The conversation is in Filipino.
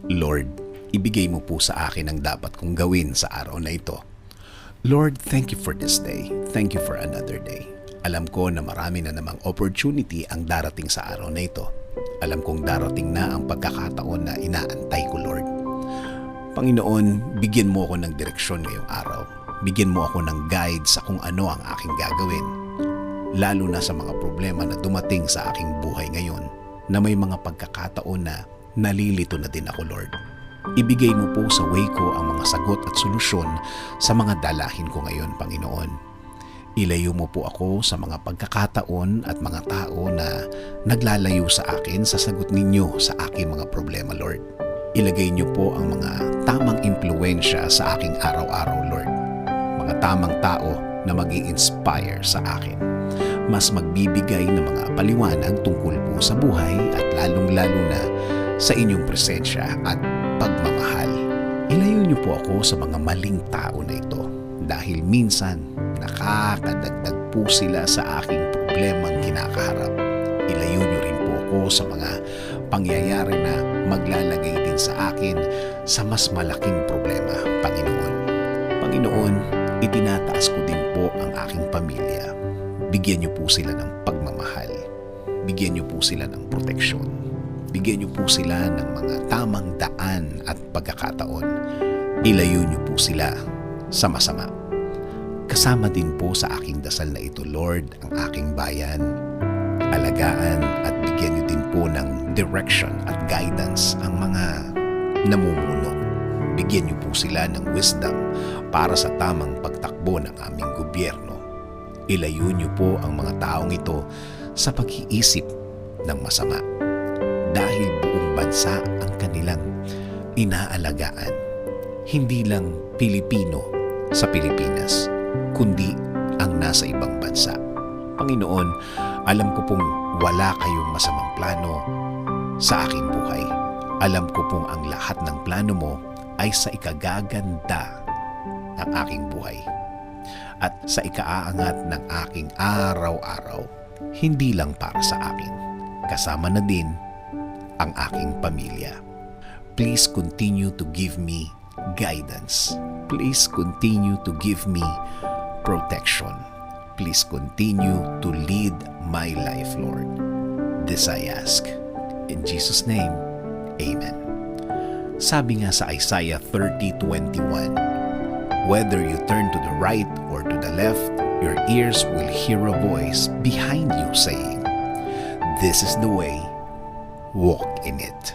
Lord, ibigay mo po sa akin ang dapat kong gawin sa araw na ito. Lord, thank you for this day. Thank you for another day. Alam ko na marami na namang opportunity ang darating sa araw na ito. Alam kong darating na ang pagkakataon na inaantay ko, Lord. Panginoon, bigyan mo ako ng direksyon ngayong araw. Bigyan mo ako ng guide sa kung ano ang aking gagawin. Lalo na sa mga problema na dumating sa aking buhay ngayon, na may mga pagkakataon na nalilito na din ako, Lord. Ibigay mo po sa way ko ang mga sagot at solusyon sa mga dalahin ko ngayon, Panginoon. Ilayo mo po ako sa mga pagkakataon at mga tao na naglalayo sa akin sa sagot ninyo sa aking mga problema, Lord. Ilagay niyo po ang mga tamang impluensya sa aking araw-araw, Lord. Mga tamang tao na mag-i-inspire sa akin. Mas magbibigay ng mga paliwanag tungkol po sa buhay at lalong-lalo na sa inyong presensya at pagmamahal. Ilayo niyo po ako sa mga maling tao na ito dahil minsan nakakadagdag po sila sa aking problemang kinakaharap. Ilayo niyo rin po ako sa mga pangyayari na maglalagay din sa akin sa mas malaking problema, Panginoon. Panginoon, itinataas ko din po ang aking pamilya. Bigyan niyo po sila ng pagmamahal. Bigyan niyo po sila ng proteksyon. Bigyan niyo po sila ng mga tamang daan at pagkakataon. Ilayo niyo po sila sa masama. Kasama din po sa aking dasal na ito, Lord, ang aking bayan. Alagaan at bigyan niyo din po ng direction at guidance ang mga namumuno. Bigyan niyo po sila ng wisdom para sa tamang pagtakbo ng aming gobyerno. Ilayo niyo po ang mga taong ito sa pag-iisip ng masama. Dahil buong bansa ang kanilang inaalagaan. Hindi lang Pilipino sa Pilipinas, kundi ang nasa ibang bansa. Panginoon, alam ko pong wala kayong masamang plano sa aking buhay. Alam ko pong ang lahat ng plano mo ay sa ikagaganda ng aking buhay at sa ikaaangat ng aking araw-araw, hindi lang para sa akin, kasama na din ang aking pamilya. Please continue to give me guidance. Please continue to give me protection. Please continue to lead my life, Lord. This I ask. In Jesus' name, Amen. Sabi nga sa Isaiah 30:21, whether you turn to the right or to the left, your ears will hear a voice behind you saying, "This is the way, walk in it."